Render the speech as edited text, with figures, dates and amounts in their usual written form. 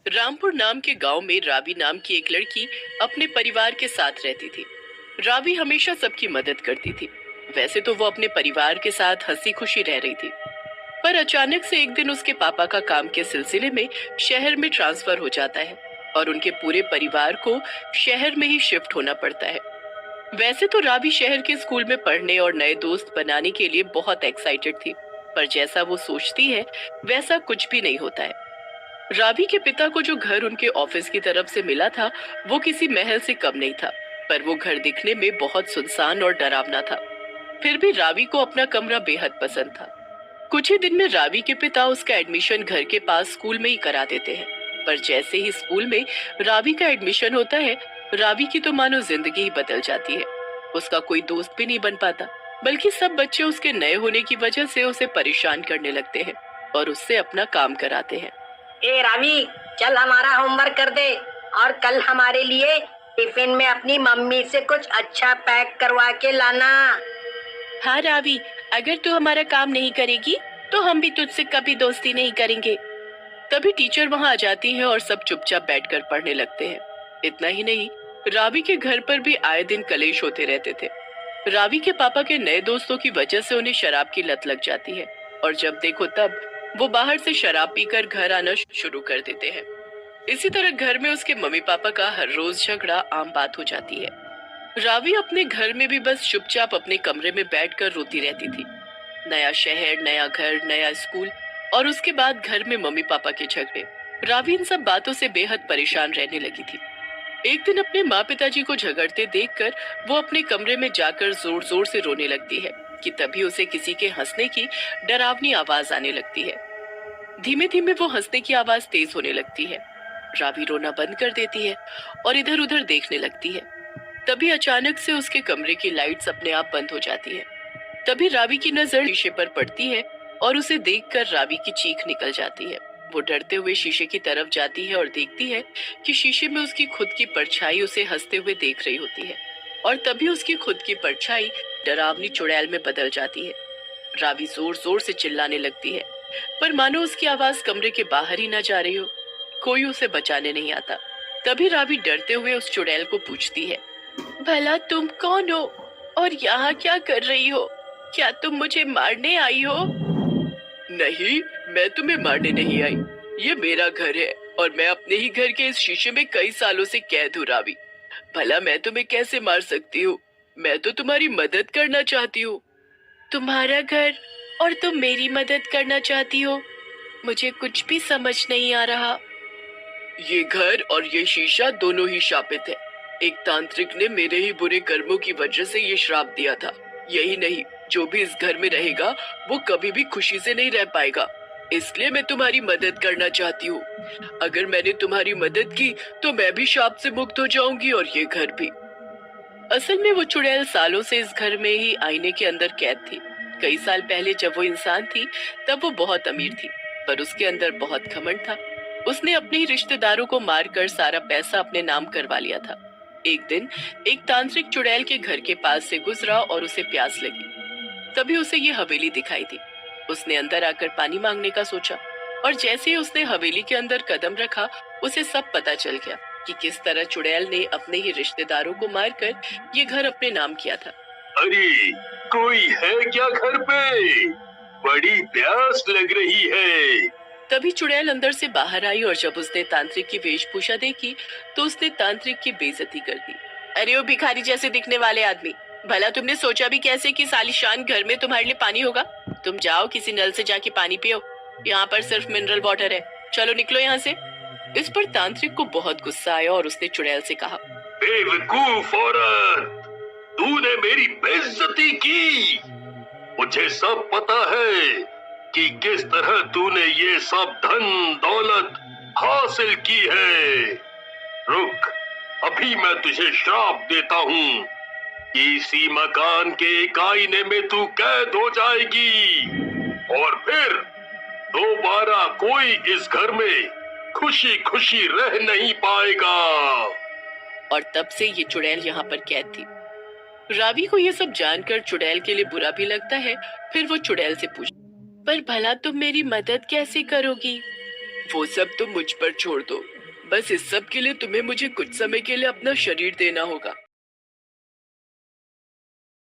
रामपुर नाम के गांव में रावी नाम की एक लड़की अपने परिवार के साथ रहती थी। रावी हमेशा सबकी मदद करती थी। वैसे तो वो अपने परिवार के साथ हंसी खुशी रह रही थी, पर अचानक से एक दिन उसके पापा का काम के सिलसिले में शहर में ट्रांसफर हो जाता है और उनके पूरे परिवार को शहर में ही शिफ्ट होना पड़ता है। वैसे तो रावी शहर के स्कूल में पढ़ने और नए दोस्त बनाने के लिए बहुत एक्साइटेड थी, पर जैसा वो सोचती है वैसा कुछ भी नहीं होता है। रावी के पिता को जो घर उनके ऑफिस की तरफ से मिला था वो किसी महल से कम नहीं था, पर वो घर दिखने में बहुत सुनसान और डरावना था। फिर भी रावी को अपना कमरा बेहद पसंद था। कुछ ही दिन में रावी के पिता उसका एडमिशन घर के पास स्कूल में ही करा देते हैं, पर जैसे ही स्कूल में रावी का एडमिशन होता है, रावी की तो मानो जिंदगी ही बदल जाती है। उसका कोई दोस्त भी नहीं बन पाता, बल्कि सब बच्चे उसके नए होने की वजह से उसे परेशान करने लगते हैं और उससे अपना काम कराते हैं। ए रावी, चल हमारा होमवर्क कर दे और कल हमारे लिए टिफिन में अपनी मम्मी से कुछ अच्छा पैक करवा के लाना। हाँ रावी, अगर तू हमारा काम नहीं करेगी तो हम भी तुझसे कभी दोस्ती नहीं करेंगे। तभी टीचर वहाँ आ जाती है और सब चुपचाप बैठकर पढ़ने लगते हैं। इतना ही नहीं, रावी के घर पर भी आए दिन कलेश होते रहते थे। रावी के पापा के नए दोस्तों की वजह से उन्हें शराब की लत लग जाती है और जब देखो तब वो बाहर से शराब पीकर घर आना शुरू कर देते हैं। इसी तरह घर में उसके मम्मी पापा का हर रोज झगड़ा आम बात हो जाती है। रावी अपने घर में भी बस चुपचाप अपने कमरे में बैठकर रोती रहती थी। नया शहर, नया घर, नया स्कूल और उसके बाद घर में मम्मी पापा के झगड़े। रावी इन सब बातों से बेहद परेशान रहने लगी थी। एक दिन अपने माँ पिताजी को झगड़ते देखकर वो अपने कमरे में जाकर जोर जोर से रोने लगती है कि तभी उसे किसी के हंसने की डरावनी आवाज आने लगती है। धीमे धीमे वो हंसने की आवाज तेज होने लगती है। रावी रोना बंद कर देती है और इधर उधर देखने लगती है। तभी अचानक से उसके कमरे की लाइट्स अपने आप बंद हो जाती है। तभी रावी की नजर शीशे पर पड़ती है और उसे देखकर रावी की चीख निकल जाती है। वो डरते हुए शीशे की तरफ जाती है और देखती है कि शीशे में उसकी खुद की परछाई उसे हंसते हुए देख रही होती है और तभी उसकी खुद की परछाई डरावनी चुड़ैल में बदल जाती है। रावी जोर जोर से चिल्लाने लगती है, पर मानो उसकी आवाज कमरे के बाहर ही न जा रही हो। कोई उसे बचाने नहीं आता। तभी रावी डरते हुए उस चुड़ैल को पूछती है, भला तुम कौन हो और यहाँ क्या कर रही हो? क्या तुम मुझे मारने आई हो? नहीं, मैं तुम्हें मारने नहीं आई। ये मेरा घर है और मैं अपने ही घर के इस शीशे में कई सालों से कैद हूँ रावी। भला मैं तुम्हें कैसे मार सकती हूँ? मैं तो तुम्हारी मदद करना चाहती हूँ। तुम्हारा घर और तुम मेरी मदद करना चाहती हो? मुझे कुछ भी समझ नहीं आ रहा। ये घर और ये शीशा दोनों ही शापित है। एक तांत्रिक ने मेरे ही बुरे कर्मों की वजह से ये श्राप दिया था। यही नहीं, जो भी इस घर में रहेगा वो कभी भी खुशी से नहीं रह पाएगा। इसलिए मैं तुम्हारी मदद करना चाहती हूँ। अगर मैंने तुम्हारी मदद की तो मैं भी शाप से मुक्त हो जाऊंगी और ये घर भी। असल में वो चुड़ैल सालों से इस घर में ही आईने के अंदर कैद थी। कई साल पहले जब वो इंसान थी तब वो बहुत अमीर थी, पर उसके अंदर बहुत घमंड था। उसने अपने ही रिश्तेदारों को मारकर सारा पैसा अपने नाम करवा लिया था। एक दिन एक तांत्रिक चुड़ैल के घर के पास से गुजरा और उसे प्यास लगी। तभी उसे ये हवेली दिखाई दी। उसने अंदर आकर पानी मांगने का सोचा और जैसे ही उसने हवेली के अंदर कदम रखा, उसे सब पता चल गया कि किस तरह चुड़ैल ने अपने ही रिश्तेदारों को मारकर ये घर अपने नाम किया था। अरे, कोई है क्या घर पे? बड़ी प्यास लग रही है। तभी चुड़ैल अंदर से बाहर आई और जब उसने तांत्रिक की वेशभूषा देखी तो उसने तांत्रिक की बेइज्जती कर दी। अरे ओ भिखारी जैसे दिखने वाले आदमी, भला तुमने सोचा भी कैसे कि सालिशान घर में तुम्हारे लिए पानी होगा? तुम जाओ किसी नल से जाके पानी पियो। यहाँ पर सिर्फ मिनरल वाटर है। चलो निकलो यहाँ से। इस पर तांत्रिक को बहुत गुस्सा आया और उसने चुड़ैल से कहा, बेवकूफ औरत, तूने मेरी बेइज्जती की। मुझे सब पता है कि किस तरह तूने ये सब धन दौलत हासिल की है। रुक, अभी मैं तुझे श्राप देता हूँ कि इसी मकान के एक आईने में तू कैद हो जाएगी और फिर दोबारा कोई इस घर में खुशी खुशी रह नहीं पाएगा। और तब से ये चुड़ैल यहाँ पर कैद थी। रावी को ये सब जानकर चुड़ैल के लिए बुरा भी लगता है। फिर वो चुड़ैल से पूछता, पर भला तुम मेरी मदद कैसे करोगी? वो सब तुम मुझ पर छोड़ दो। बस इस सब के लिए तुम्हें मुझे कुछ समय के लिए अपना शरीर देना होगा।